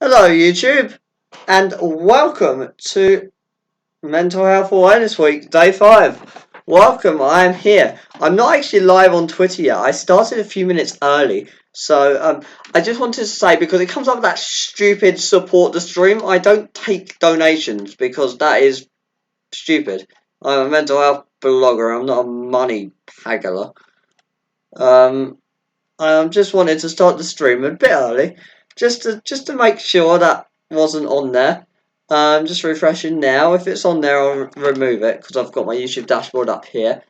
Hello YouTube and welcome to Mental Health Awareness Week, Day 5. Welcome, I am here. I'm not actually live on Twitter yet. I started a few minutes early. So I just wanted to say, because it comes up with that stupid support the stream, I don't take donations because that is stupid. I'm a mental health blogger, I'm not a money haggler. I just wanted to start the stream a bit early, just to make sure that wasn't on there. Just refreshing now. If it's on there, I'll remove it because I've got my YouTube dashboard up here.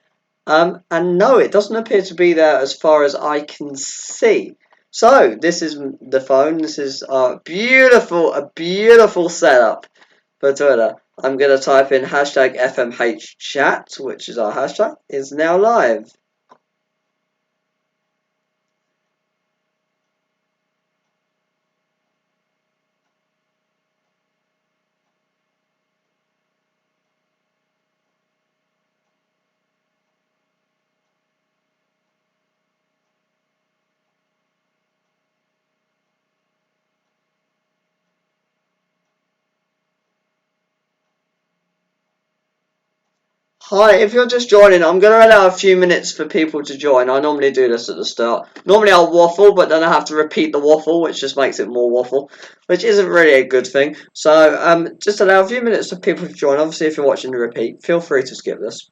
And no, it doesn't appear to be there as far as I can see. So this is the phone. This is a beautiful setup for Twitter. I'm gonna type in hashtag FMHchat, which is our hashtag, is now live. Hi, if you're just joining, I'm going to allow a few minutes for people to join. I normally do this at the start. Normally I'll waffle, but then I have to repeat the waffle, which just makes it more waffle, which isn't really a good thing. So just allow a few minutes for people to join. Obviously, if you're watching the repeat, feel free to skip this.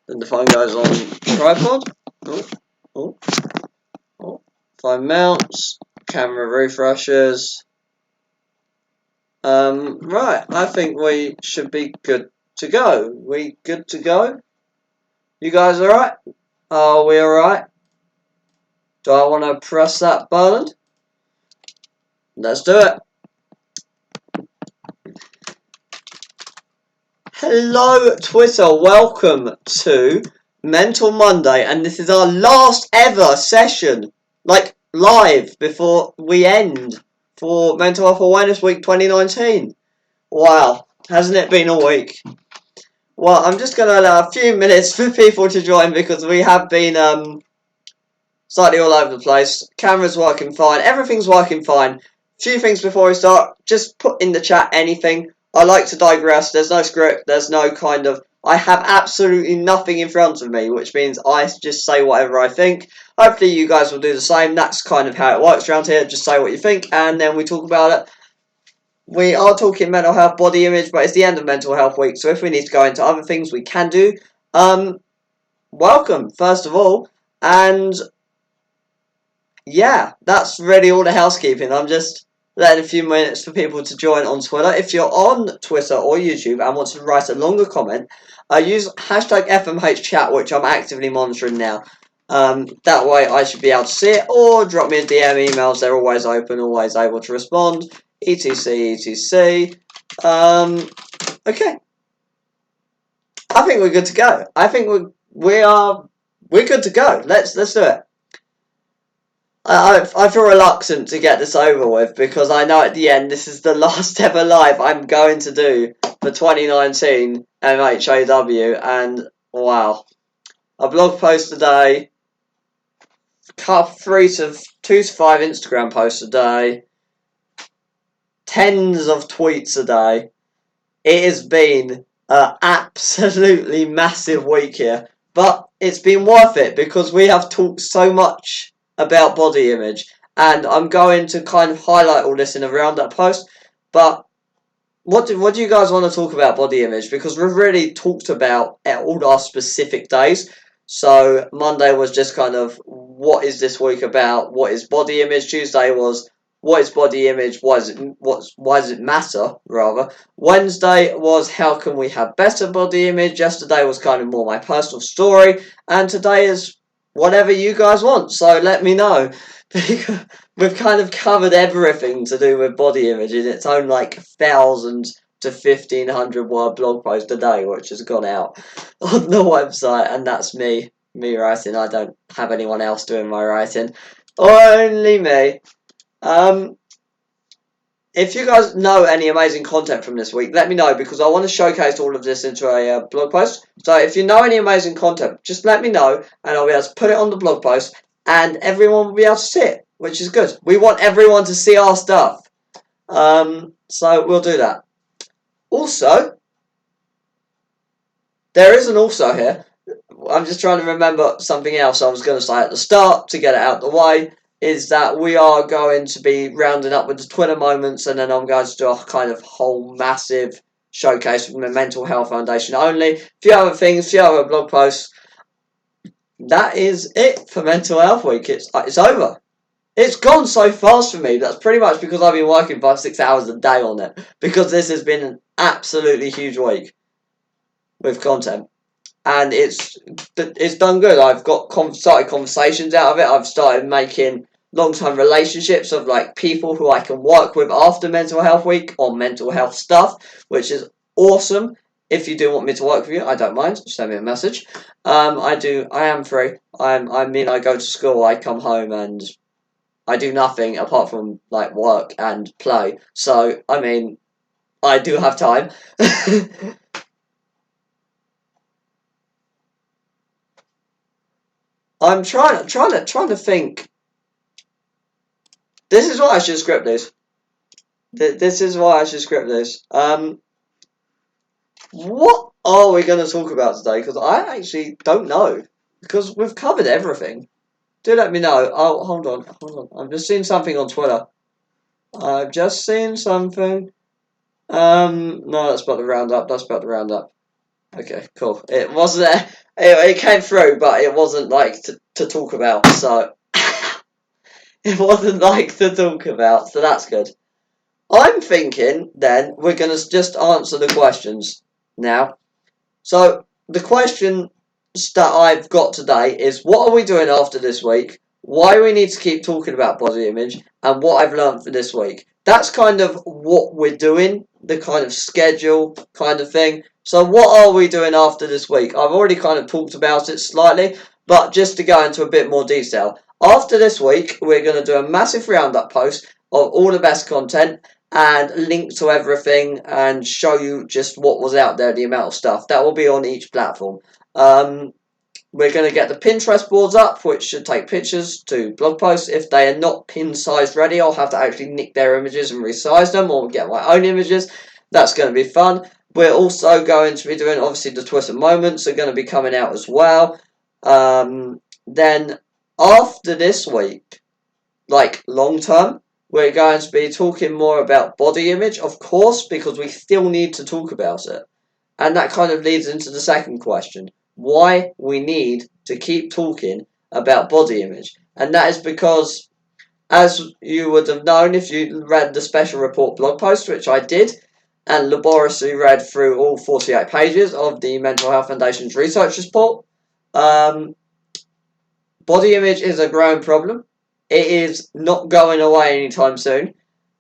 Then the phone goes on tripod. Oh, oh, oh. Phone mounts. Camera refreshes. Right, I think we should be good to go. We good to go? You guys alright? Are we alright? Do I want to press that button? Let's do it. Hello Twitter, welcome to Mental Monday, and this is our last ever session, like live before we end for Mental Health Awareness Week 2019. Wow, hasn't it been a week? Well, I'm just going to allow a few minutes for people to join because we have been slightly all over the place. Camera's working fine, everything's working fine. Few things before we start, just put in the chat anything. I like to digress, there's no script, there's no kind of... I have absolutely nothing in front of me, which means I just say whatever I think. Hopefully you guys will do the same, that's kind of how it works around here, just say what you think, and then we talk about it. We are talking mental health, body image, but it's the end of Mental Health Week, so if we need to go into other things, we can do. Welcome, first of all, and yeah, that's really all the housekeeping. I'm just letting a few minutes for people to join on Twitter. If you're on Twitter or YouTube and want to write a longer comment, use hashtag FMHchat, which I'm actively monitoring now. That way I should be able to see it, or drop me a DM. Emails, they're always open, always able to respond. etc, etc. Okay. I think we're good to go. I think we're good to go. Let's do it. I feel reluctant to get this over with because I know at the end this is the last ever live I'm going to do for 2019 MHAW, and wow, a blog post a day, cut 2 to 5 Instagram posts a day, tens of tweets a day. It has been an absolutely massive week here, but it's been worth it because we have talked so much about body image, and I'm going to kind of highlight all this in a roundup post. But what do you guys want to talk about body image? Because we've really talked about all our specific days. So Monday was just kind of what is this week about? What is body image? Tuesday was what is body image? Why does it matter? Rather, Wednesday was how can we have better body image? Yesterday was kind of more my personal story, and today is whatever you guys want. So let me know. We've kind of covered everything to do with body image in its own like 1,000 to 1,500 word blog post a day, which has gone out on the website, and that's me me writing. I don't have anyone else doing my writing. Only me. If you guys know any amazing content from this week, let me know, because I want to showcase all of this into a blog post. So if you know any amazing content, just let me know, and I'll be able to put it on the blog post, and everyone will be able to see it, which is good. We want everyone to see our stuff. So we'll do that. Also, there is an also here. I'm just trying to remember something else I was going to say at the start to get it out of the way, is that we are going to be rounding up with the Twitter moments, and then I'm going to do a kind of whole massive showcase from the Mental Health Foundation only. A few other things, a few other blog posts. That is it for Mental Health Week. It's over. It's gone so fast for me. That's pretty much because I've been working 5-6 hours a day on it, because this has been an absolutely huge week with content. And it's done good. I've started conversations out of it. I've started making long-term relationships of like people who I can work with after Mental Health Week on mental health stuff, which is awesome. If you do want me to work with you, I don't mind. Send me a message. I am free. I go to school. I come home and I do nothing apart from like work and play. So I mean, I do have time. I'm trying to think. This is why I should script this. This is why I should script this. What are we going to talk about today? Because I actually don't know. Because we've covered everything. Do let me know. Oh, hold on. I've just seen something on Twitter. I've just seen something. No, that's about the roundup. That's about the roundup. Okay, cool. It wasn't. It came through, but it wasn't like to talk about. So it wasn't like to talk about. So that's good. I'm thinking then we're going to just answer the questions now. So the question that I've got today is, what are we doing after this week? Why do we need to keep talking about body image? And what I've learned for this week. That's kind of what we're doing, the kind of schedule kind of thing. So what are we doing after this week? I've already kind of talked about it slightly, but just to go into a bit more detail. After this week, we're going to do a massive roundup post of all the best content and link to everything and show you just what was out there, the amount of stuff. That will be on each platform. We're going to get the Pinterest boards up, which should take pictures to blog posts. If they are not pin size ready, I'll have to actually nick their images and resize them, or get my own images. That's going to be fun. We're also going to be doing, obviously, the Twitter moments are going to be coming out as well. Then after this week, like long term, we're going to be talking more about body image, of course, because we still need to talk about it. And that kind of leads into the second question. Why we need to keep talking about body image. And that is because, as you would have known if you read the special report blog post, which I did, and laboriously read through all 48 pages of the Mental Health Foundation's research report, body image is a growing problem. It is not going away anytime soon.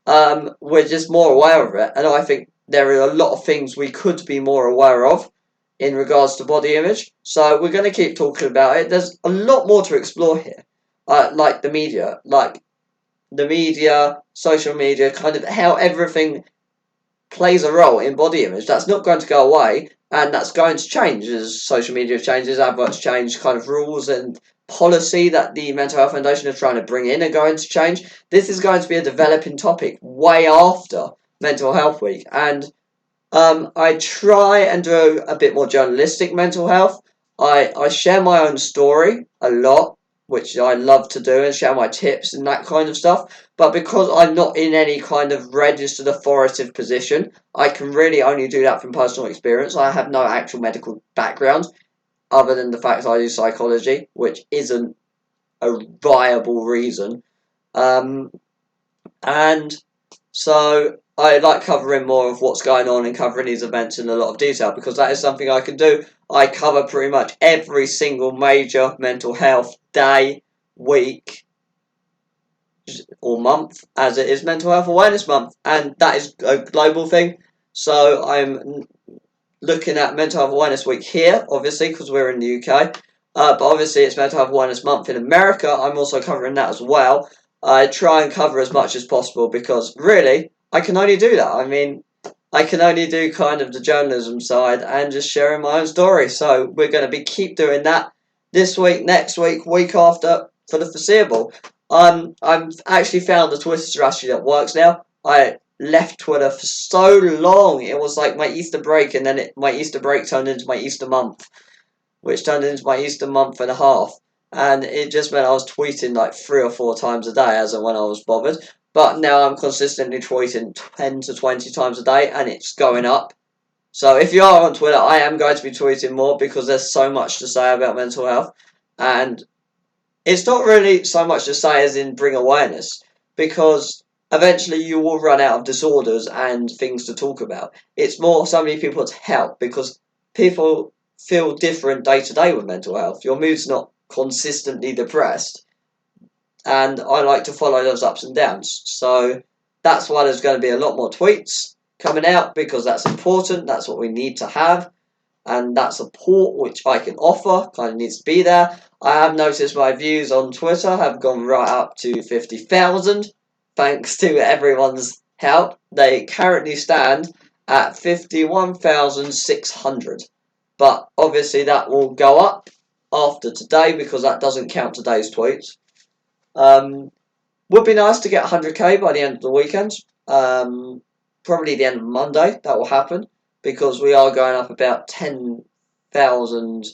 We're just more aware of it, and I think there are a lot of things we could be more aware of in regards to body image. So we're going to keep talking about it. There's a lot more to explore here, like the media, social media, kind of how everything plays a role in body image. That's not going to go away, and that's going to change as social media changes, adverts change, kind of rules and policy that the Mental Health Foundation are trying to bring in are going to change. This is going to be a developing topic way after Mental Health Week, and I try and do a bit more journalistic mental health. I share my own story a lot, which I love to do, and share my tips and that kind of stuff. But because I'm not in any kind of registered authoritative position, I can really only do that from personal experience. I have no actual medical background, other than the fact I do psychology, which isn't a viable reason. And so I like covering more of what's going on and covering these events in a lot of detail, because that is something I can do. I cover pretty much every single major mental health day, week, or month, as it is Mental Health Awareness Month, and that is a global thing. So I'm looking at Mental Health Awareness Week here, obviously, because we're in the UK. But obviously it's Mental Health Awareness Month in America. I'm also covering that as well. I try and cover as much as possible because really, I can only do that. I mean, I can only do kind of the journalism side and just sharing my own story. So we're going to keep doing that this week, next week, week after, for the foreseeable. I've actually found a Twitter strategy that works now. I left Twitter for so long. It was like my Easter break, and then my Easter break turned into my Easter month, which turned into my Easter month and a half. And it just meant I was tweeting like 3 or 4 times a day as and when I was bothered. But now I'm consistently tweeting 10 to 20 times a day, and it's going up. So if you are on Twitter, I am going to be tweeting more because there's so much to say about mental health. And it's not really so much to say as in bring awareness, because eventually you will run out of disorders and things to talk about. It's more so many people to help, because people feel different day to day with mental health. Your mood's not consistently depressed, and I like to follow those ups and downs. So that's why there's going to be a lot more tweets coming out, because that's important. That's what we need to have, and that support which I can offer kind of needs to be there. I have noticed my views on Twitter have gone right up to 50,000 thanks to everyone's help. They currently stand at 51,600, but obviously that will go up after today because that doesn't count today's tweets. Would be nice to get 100k by the end of the weekend. Probably the end of Monday that will happen, because we are going up about 10,000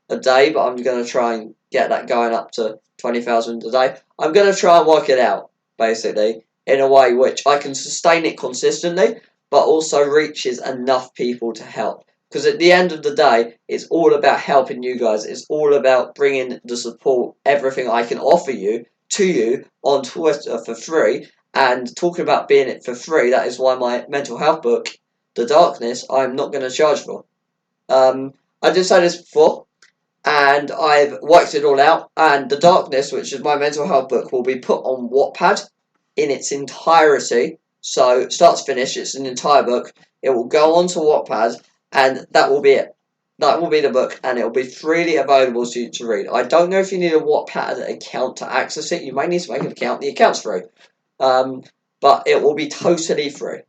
a day, but I'm going to try and get that going up to 20,000 a day. I'm going to try and work it out, basically, in a way which I can sustain it consistently, but also reaches enough people to help. Because at the end of the day, it's all about helping you guys. It's all about bringing the support, everything I can offer you, to you on Twitter for free. And talking about being it for free, that is why my mental health book, The Darkness, I'm not going to charge for. I did say this before, and I've worked it all out. And The Darkness, which is my mental health book, will be put on Wattpad in its entirety. So start to finish, it's an entire book. It will go onto Wattpad, and that will be it. That will be the book, and it will be freely available to you to read. I don't know if you need a Wattpad account to access it. You may need to make an account. The account's free. But it will be totally free.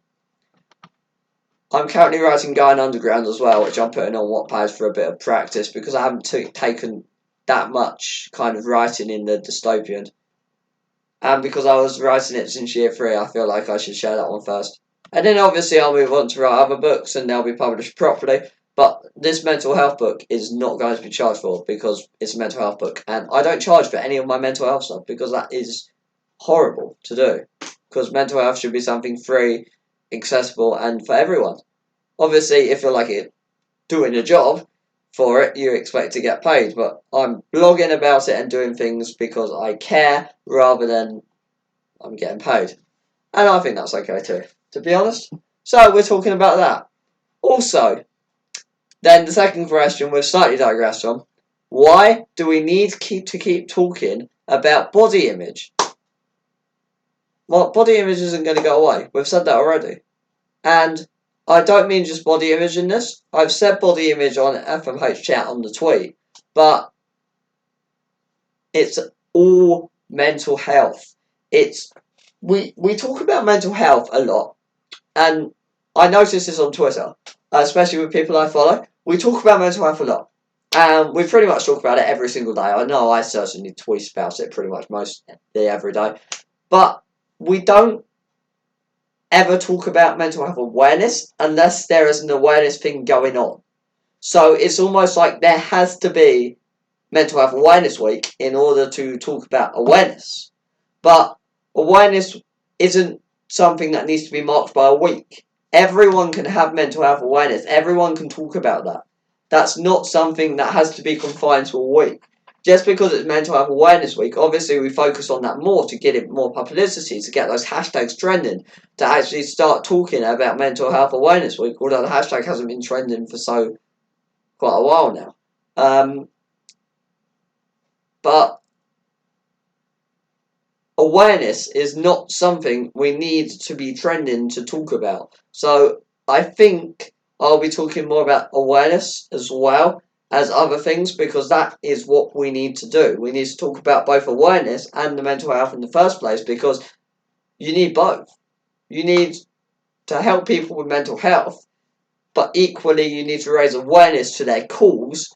I'm currently writing Going Underground as well, which I'm putting on Wattpad for a bit of practice, because I haven't taken that much kind of writing in the dystopian. And because I was writing it since year 3, I feel like I should share that one first. And then obviously I'll move on to write other books, and they'll be published properly. But this mental health book is not going to be charged for, because it's a mental health book. And I don't charge for any of my mental health stuff, because that is horrible to do. Because mental health should be something free, accessible, and for everyone. Obviously, if you're like doing a job for it, you expect to get paid. But I'm blogging about it and doing things because I care, rather than I'm getting paid. And I think that's okay too, to be honest. So we're talking about that. Also, then the second question we've slightly digressed on. Why do we need to keep talking about body image? Well, body image isn't going to go away. We've said that already. And I don't mean just body image in this. I've said body image on FMH chat on the tweet. But it's all mental health. We talk about mental health a lot. And I notice this on Twitter, especially with people I follow. We talk about mental health a lot. And we pretty much talk about it every single day. I know I certainly tweet about it pretty much most day, every day. But we don't ever talk about mental health awareness unless there is an awareness thing going on. So it's almost like there has to be Mental Health Awareness Week in order to talk about awareness. But awareness isn't something that needs to be marked by a week. Everyone can have mental health awareness. Everyone can talk about that. That's not something that has to be confined to a week. Just because it's Mental Health Awareness Week, obviously we focus on that more to get it more publicity, to get those hashtags trending, to actually start talking about Mental Health Awareness Week, although the hashtag hasn't been trending for quite a while now. But awareness is not something we need to be trending to talk about. So I think I'll be talking more about awareness as well, as other things, because that is what we need to do. We need to talk about both awareness and the mental health in the first place, because you need both. You need to help people with mental health, but equally you need to raise awareness to their cause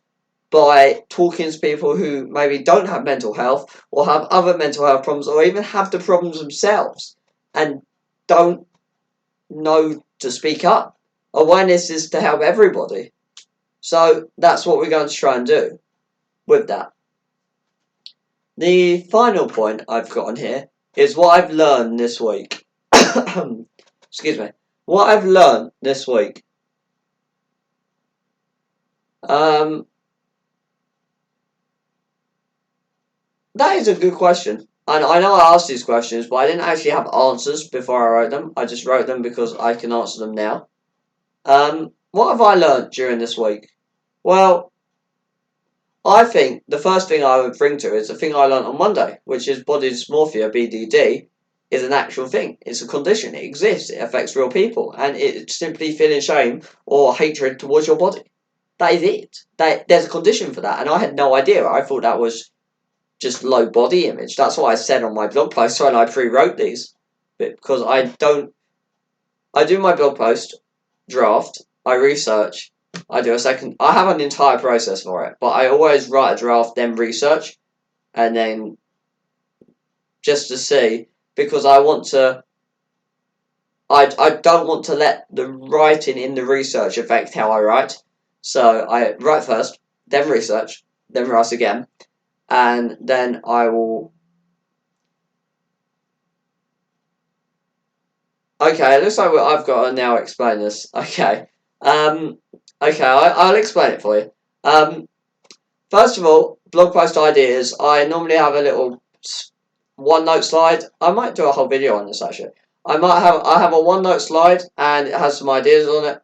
by talking to people who maybe don't have mental health or have other mental health problems or even have the problems themselves and don't know to speak up. Awareness is to help everybody. So that's what we're going to try and do with that. The final point I've got on here is what I've learned this week. Excuse me. What I've learned this week. That is a good question. And I know I asked these questions, but I didn't actually have answers before I wrote them. I just wrote them because I can answer them now. What have I learned during this week? Well, I think the first thing I would bring to is the thing I learned on Monday, which is body dysmorphia, BDD, is an actual thing. It's a condition. It exists. It affects real people. And it's simply feeling shame or hatred towards your body. That is it. There's a condition for that. And I had no idea. I thought that was just low body image. That's what I said on my blog post when I pre-wrote these. Because I do my blog post, draft, I research, I do a second, I have an entire process for it, but I always write a draft, then research, and then just to see, because I don't want to let the writing in the research affect how I write. So I write first, then research, then write again, and then I will. Okay, it looks like I've got to now explain this. Okay. I'll explain it for you. First of all, blog post ideas. I normally have a little OneNote slide. I might do a whole video on this actually. I have a OneNote slide and it has some ideas on it.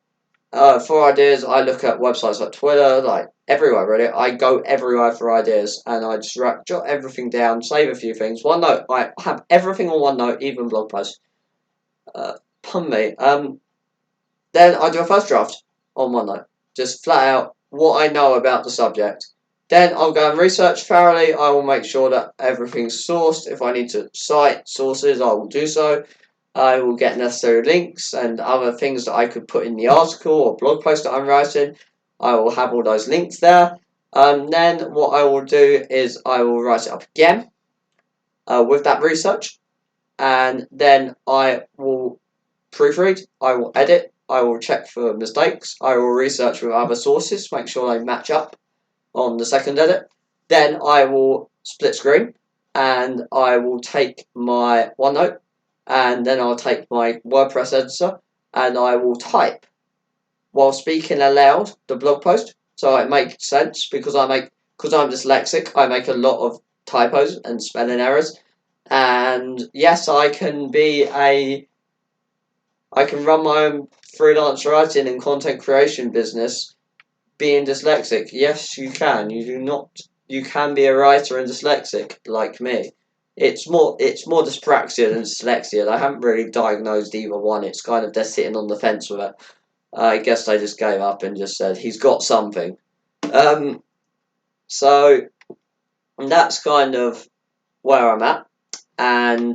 For ideas, I look at websites like Twitter, like everywhere really. I go everywhere for ideas and I just jot everything down, save a few things. OneNote, I have everything on OneNote, even blog posts. Pun me. Then I do a first draft on OneNote, just flat out what I know about the subject. Then I'll go and research thoroughly. I will make sure that everything's sourced. If I need to cite sources, I will do so. I will get necessary links and other things that I could put in the article or blog post that I'm writing. I will have all those links there. Then what I will do is I will write it up again with that research. And then I will proofread, I will edit, I will check for mistakes, I will research with other sources, make sure they match up on the second edit. Then I will split screen and I will take my OneNote and then I'll take my WordPress editor and I will type while speaking aloud the blog post so it makes sense because I'm dyslexic, I make a lot of typos and spelling errors. And yes, I can run my own freelance writing and content creation business being dyslexic. Yes, you can. You can be a writer and dyslexic like me. It's more dyspraxia than dyslexia. I haven't really diagnosed either one. It's kind of they're sitting on the fence with it. I guess they just gave up and just said he's got something. So that's kind of where I'm at. And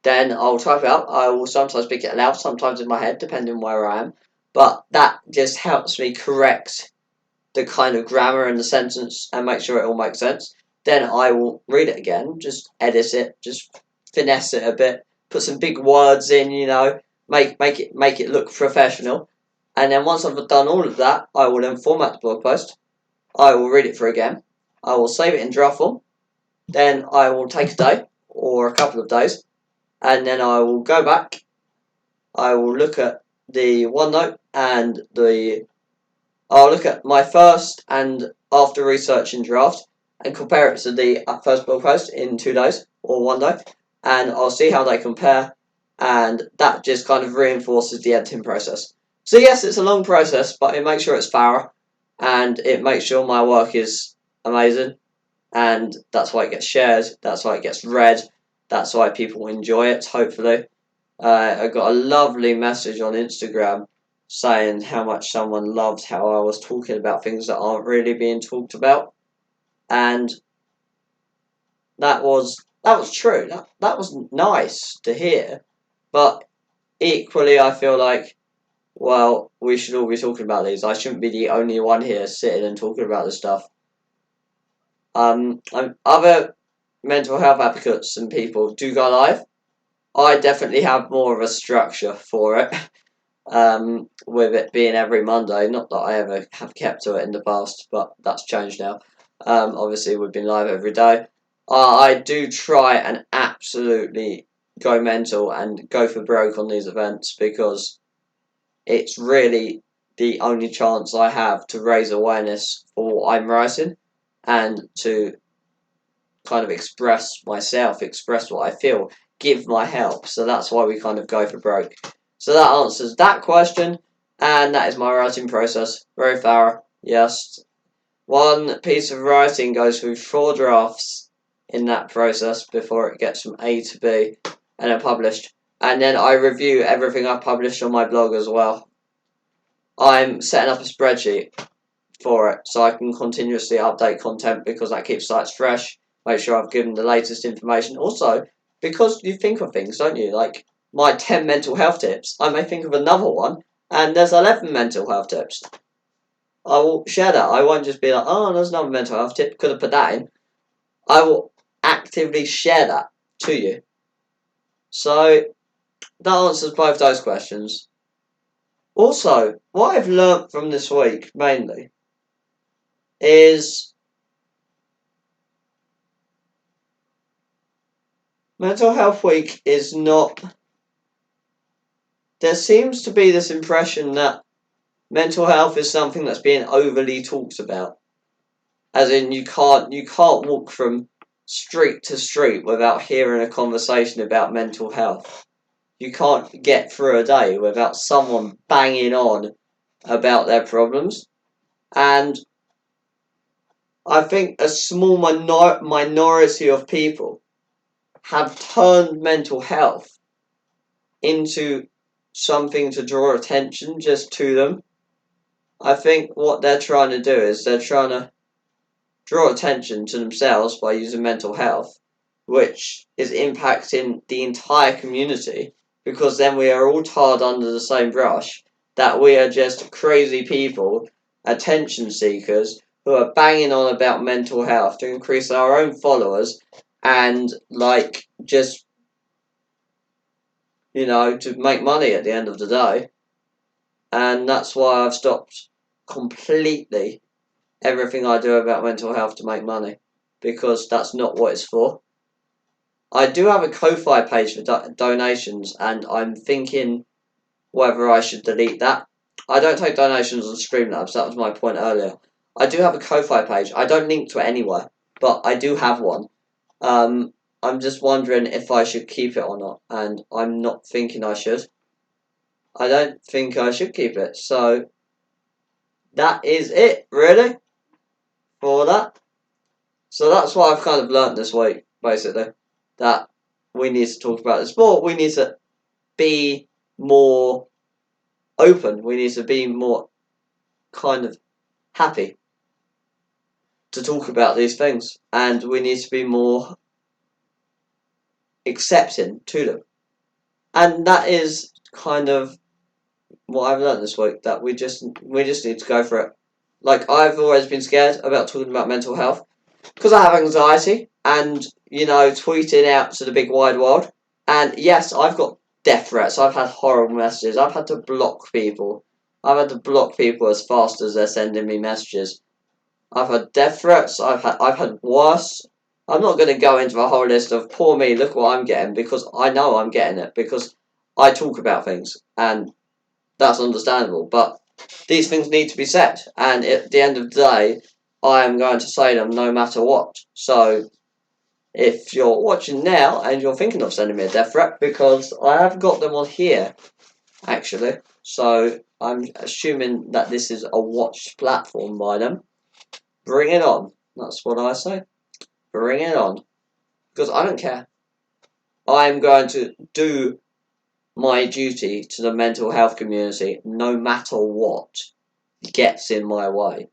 then I'll type it out. I will sometimes speak it aloud, sometimes in my head, depending where I am. But that just helps me correct the kind of grammar in the sentence and make sure it all makes sense. Then I will read it again, just edit it, just finesse it a bit, put some big words in, make it look professional. And then once I've done all of that, I will then format the blog post. I will read it through again. I will save it in draft form. Then I will take a day or a couple of days, and then I will go back. I will look at the OneNote and I'll look at my first and after research and draft and compare it to the first blog post in 2 days or 1 day, and I'll see how they compare, and that just kind of reinforces the editing process. So yes, it's a long process, but it makes sure it's thorough and it makes sure my work is amazing. And that's why it gets shared, that's why it gets read, that's why people enjoy it, hopefully. I got a lovely message on Instagram saying how much someone loved how I was talking about things that aren't really being talked about, and that was true. That was nice to hear, but equally, I feel like, well, we should all be talking about these. I shouldn't be the only one here sitting and talking about this stuff. Other mental health advocates and people do go live. I definitely have more of a structure for it. With it being every Monday. Not that I ever have kept to it in the past, but that's changed now. Obviously, we've been live every day. I do try and absolutely go mental and go for broke on these events because it's really the only chance I have to raise awareness for what I'm writing and to kind of express myself, express what I feel, give my help. So that's why we kind of go for broke. So that answers that question, and that is my writing process. Very thorough, yes. One piece of writing goes through 4 drafts in that process before it gets from A to B and then published. And then I review everything I publish on my blog as well. I'm setting up a spreadsheet for it so I can continuously update content because that keeps sites fresh. Make sure I've given the latest information. Also, because you think of things, don't you? Like my 10 mental health tips, I may think of another one, and there's 11 mental health tips. I will share that. I won't just be like, oh, there's another mental health tip, could have put that in. I will actively share that to you. So that answers both those questions. Also, what I've learnt from this week mainly is Mental Health Week is not. There seems to be this impression that mental health is something that's being overly talked about. As in, you can't walk from street to street without hearing a conversation about mental health. You can't get through a day without someone banging on about their problems. And I think a small minority of people have turned mental health into something to draw attention just to them. I think what they're trying to do is they're trying to draw attention to themselves by using mental health, which is impacting the entire community because then we are all tarred under the same brush that we are just crazy people, attention seekers, who are banging on about mental health to increase our own followers and, like, just, to make money at the end of the day. And that's why I've stopped completely everything I do about mental health to make money, because that's not what it's for. I do have a Ko-Fi page for donations, and I'm thinking whether I should delete that. I don't take donations on Streamlabs, that was my point earlier. I do have a Ko-Fi page. I don't link to it anywhere, but I do have one. I'm just wondering if I should keep it or not, and I'm not thinking I should. I don't think I should keep it, so that is it, really, for that. So that's what I've kind of learnt this week, basically, that we need to talk about this more. We need to be more open. We need to be more kind of happy to talk about these things, and we need to be more accepting to them. And that is kind of what I've learned this week, that we just need to go for it. Like, I've always been scared about talking about mental health because I have anxiety and, tweeting out to the big wide world. And yes, I've got death threats. I've had horrible messages. I've had to block people. I've had to block people as fast as they're sending me messages. I've had death threats. I've had worse. I'm not going to go into a whole list of poor me, look what I'm getting, because I know I'm getting it, because I talk about things, and that's understandable. But these things need to be said, and at the end of the day, I am going to say them no matter what. So, if you're watching now and you're thinking of sending me a death threat, because I have got them on here, actually, so I'm assuming that this is a watched platform by them. Bring it on. That's what I say. Bring it on. Because I don't care. I'm going to do my duty to the mental health community, no matter what gets in my way.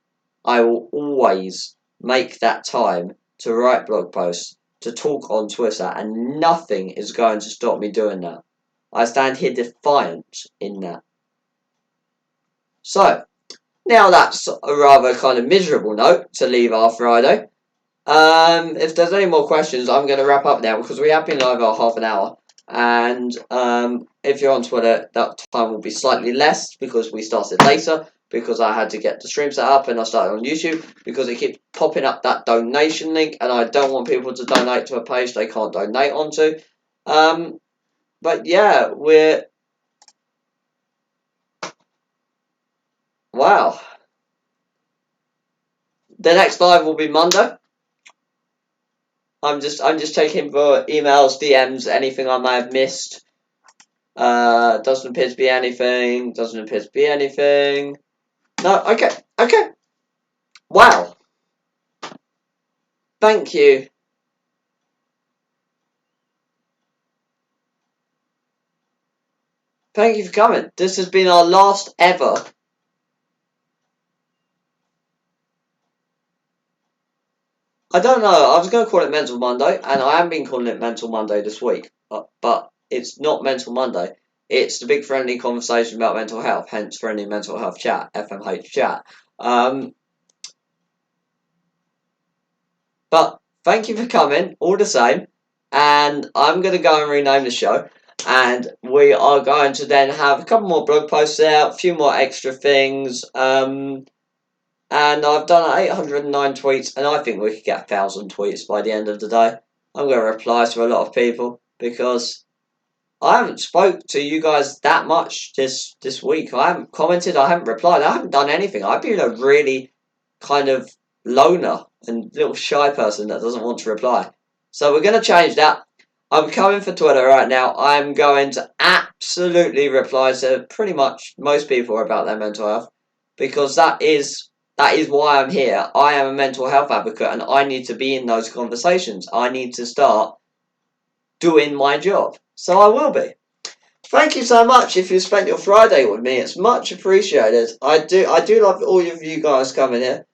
I will always make that time to write blog posts, to talk on Twitter, and nothing is going to stop me doing that. I stand here defiant in that. So, now that's a rather kind of miserable note to leave our Friday. If there's any more questions, I'm going to wrap up now because we have been over half an hour. And if you're on Twitter, that time will be slightly less because we started later, because I had to get the stream set up, and I started on YouTube because it keeps popping up that donation link, and I don't want people to donate to a page they can't donate onto. But yeah, wow. The next live will be Monday. I'm just checking for emails, DMs, anything I may have missed. Doesn't appear to be anything. Doesn't appear to be anything. No, okay. Wow. Thank you. Thank you for coming. This has been our last ever. I don't know. I was going to call it Mental Monday, and I have been calling it Mental Monday this week. But it's not Mental Monday. It's the big friendly conversation about mental health, hence friendly mental health chat, FMH chat. But thank you for coming, all the same. And I'm going to go and rename the show. And we are going to then have a couple more blog posts out, a few more extra things. And I've done 809 tweets, and I think we could get 1,000 tweets by the end of the day. I'm going to reply to a lot of people because I haven't spoke to you guys that much this week. I haven't commented, I haven't replied, I haven't done anything. I've been a really kind of loner and little shy person that doesn't want to reply. So we're going to change that. I'm coming for Twitter right now. I'm going to absolutely reply to pretty much most people about their mental health because that is why I'm here. I am a mental health advocate and I need to be in those conversations. I need to start doing my job. So I will be. Thank you so much if you spent your Friday with me. It's much appreciated. I do love all of you guys coming here.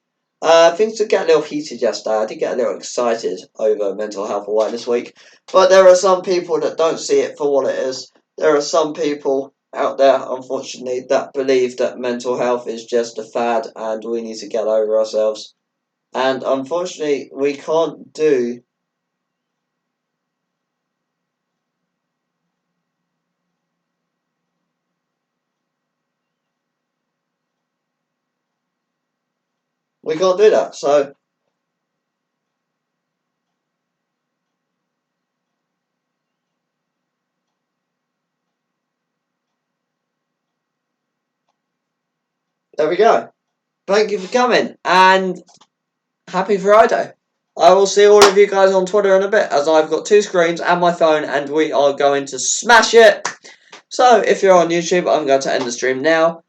Things did get a little heated yesterday. I did get a little excited over Mental Health Awareness Week. But there are some people that don't see it for what it is. There are some people out there, unfortunately, that believe that mental health is just a fad and we need to get over ourselves. And unfortunately, we can't do that. So there we go. Thank you for coming and happy Friday. I will see all of you guys on Twitter in a bit as I've got 2 screens and my phone and we are going to smash it. So if you're on YouTube, I'm going to end the stream now.